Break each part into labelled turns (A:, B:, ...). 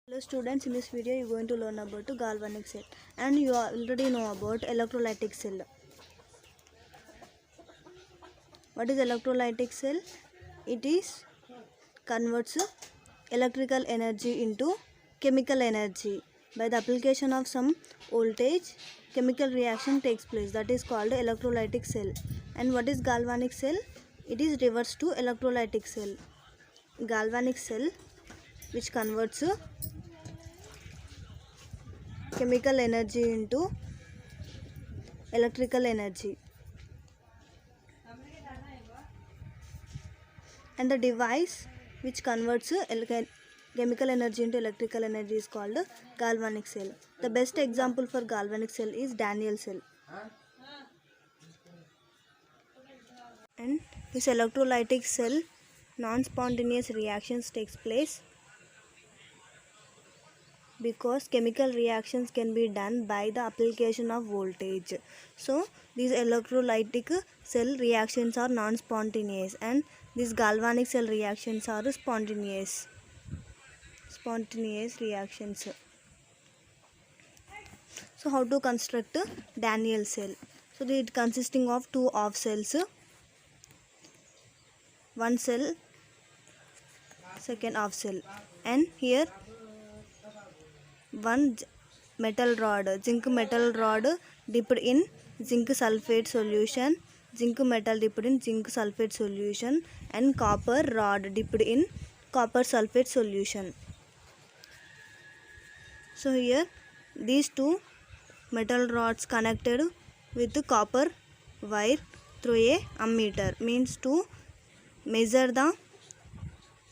A: Hello students, in this video you are going to learn about galvanic cell, and you already know about electrolytic cell. What is electrolytic cell? It is converts electrical energy into chemical energy. By the application of some voltage, chemical reaction takes place, that is called electrolytic cell. And what is galvanic cell? It is reverse to electrolytic cell. Galvanic cell which converts chemical energy into electrical energy, and the device which converts chemical energy into electrical energy is called galvanic cell. The best example for galvanic cell is Daniell cell. And this electrolytic cell non-spontaneous reactions takes place because chemical reactions can be done by the application of voltage. So these electrolytic cell reactions are non-spontaneous, and these galvanic cell reactions are spontaneous reactions. So how to construct Daniell cell? So it consisting of two off cells, one cell, second off cell, and here one metal rod, zinc metal rod dipped in zinc sulfate solution, zinc metal dipped in zinc sulfate solution, and copper rod dipped in copper sulfate solution. So here these two metal rods connected with copper wire through a ammeter, means to measure the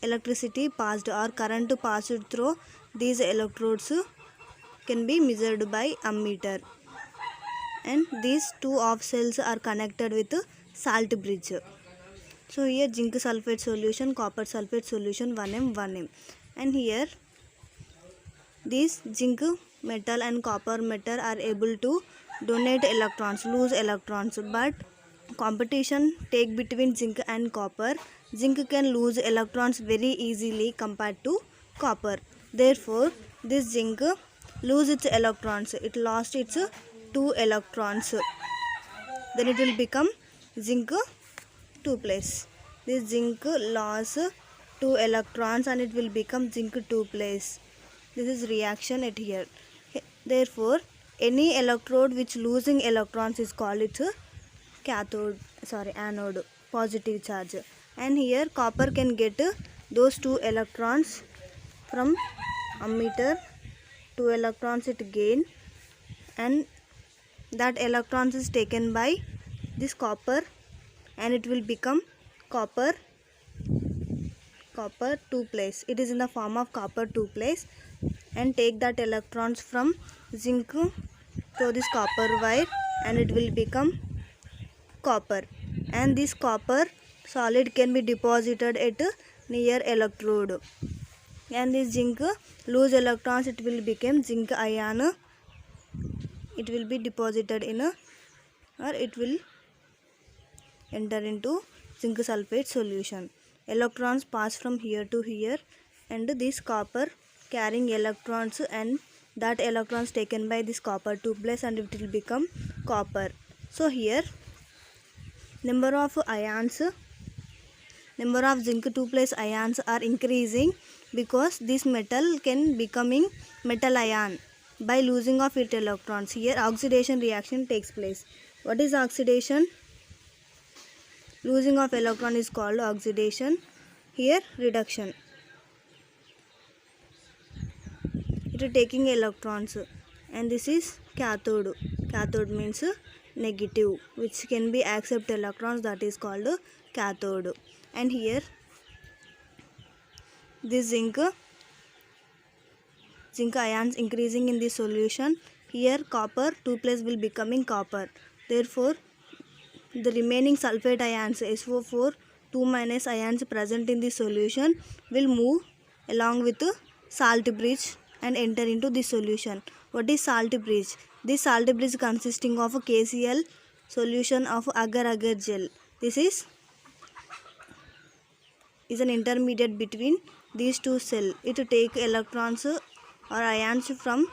A: electricity passed or current passed through these electrodes can be measured by ammeter. And these two off cells are connected with salt bridge. So here zinc sulfate solution, copper sulfate solution 1m 1m, and here these zinc metal and copper metal are able to donate electrons, lose electrons, but competition take between zinc and copper. Zinc can lose electrons very easily compared to copper. Therefore this zinc lose its electrons, it lost its 2 electrons, then it will become zinc 2 place. This zinc loss 2 electrons and it will become zinc 2 place. This is reaction at here. Therefore any electrode which losing electrons is called its anode, positive charge. And here copper can get those 2 electrons from ammeter, 2 electrons it gain, and that electrons is taken by this copper and it will become copper 2 place. It is in the form of copper 2 place, and take that electrons from zinc to this copper wire and it will become copper, and this copper solid can be deposited at near electrode, and this zinc lose electrons, it will become zinc ion, it will be deposited in or it will enter into zinc sulfate solution. Electrons pass from here to here, and this copper carrying electrons, and that electrons taken by this copper 2 place and it will become copper. So here number of zinc 2 place ions are increasing because this metal can becoming metal ion by losing of its electrons. Here oxidation reaction takes place. What is oxidation? Losing of electron is called oxidation. Here reduction, it is taking electrons, and this is cathode. Cathode means negative, which can be accept electrons, that is called cathode. And here this zinc ions increasing in this solution. Here copper 2 place will becoming copper. Therefore the remaining sulfate ions SO4 2 minus ions present in the solution will move along with salt bridge and enter into the solution. What is salt bridge? This salt bridge consisting of a KCl solution of agar-agar gel. This is an intermediate between these two cells. It take electrons or ions from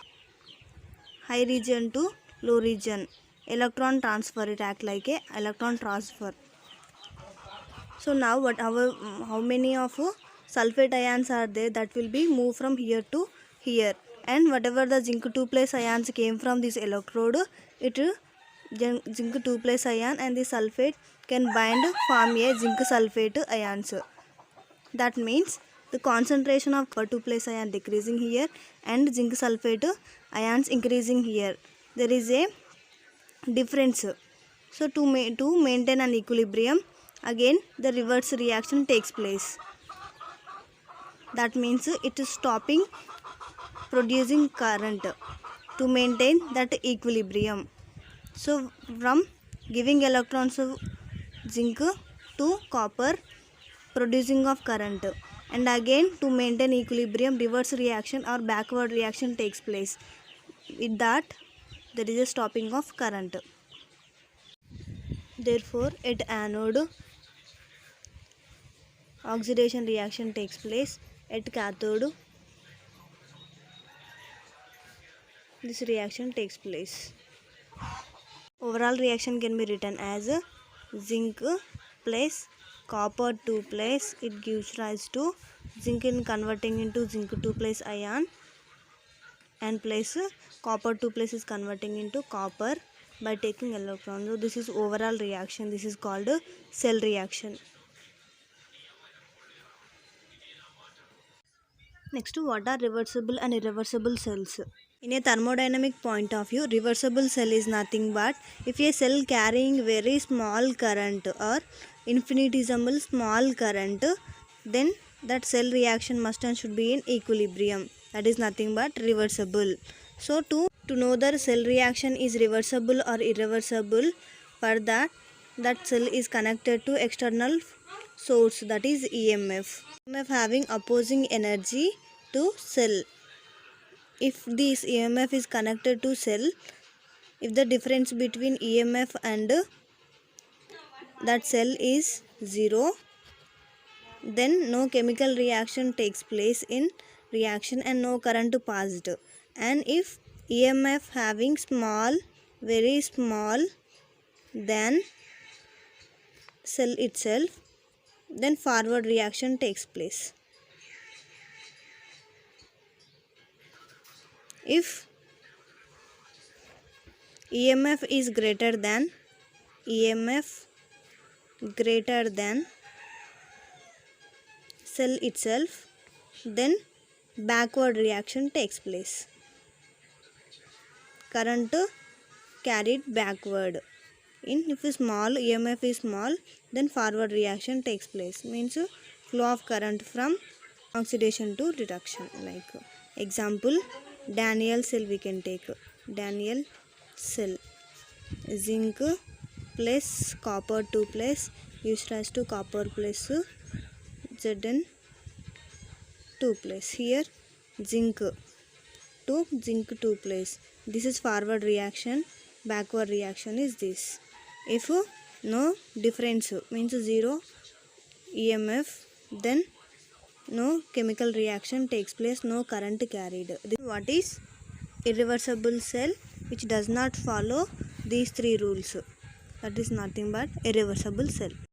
A: high region to low region. Electron transfer, it act like a electron transfer. So now how many of sulfate ions are there, that will be moved from here to here, and whatever the zinc 2 plus ions came from this electrode, it zinc 2 plus ion and the sulfate can bind, form a zinc sulfate ions. That means the concentration of 2 plus ion decreasing here and zinc sulfate ions increasing here. There is a difference. So to maintain an equilibrium, again the reverse reaction takes place. That means it is stopping producing current to maintain that equilibrium. So from giving electrons of zinc to copper, producing of current, and again to maintain equilibrium, reverse reaction or backward reaction takes place. With that, there is a stopping of current. Therefore, at anode, oxidation reaction takes place. At cathode, this reaction takes place. Overall reaction can be written as zinc plus copper 2 plus, it gives rise to zinc in converting into zinc 2 plus ion, and plus copper 2 plus is converting into copper by taking electron. So this is overall reaction. This is called cell reaction. Next, what are reversible and irreversible cells? In a thermodynamic point of view, reversible cell is nothing but if a cell carrying very small current or infinitesimal small current, then that cell reaction must and should be in equilibrium. That is nothing but reversible. So to know the cell reaction is reversible or irreversible, for that cell is connected to external source, that is EMF. EMF having opposing energy to cell. If this EMF is connected to cell, if the difference between EMF and that cell is 0, then no chemical reaction takes place in reaction and no current passed. And if EMF having small, very small than cell itself, then forward reaction takes place. If EMF is greater than cell itself, then backward reaction takes place. Current carried backward. If small EMF is small, then forward reaction takes place. Means flow of current from oxidation to reduction. Like example, Daniell cell we can take. Daniell cell, zinc plus copper 2 plus gives rise to copper plus Zn 2 plus. Here zinc to zinc 2 plus. This is forward reaction. Backward reaction is this. If no difference, means 0 EMF, then no chemical reaction takes place, no current carried. What is irreversible cell? Which does not follow these 3 rules. That is nothing but irreversible cell.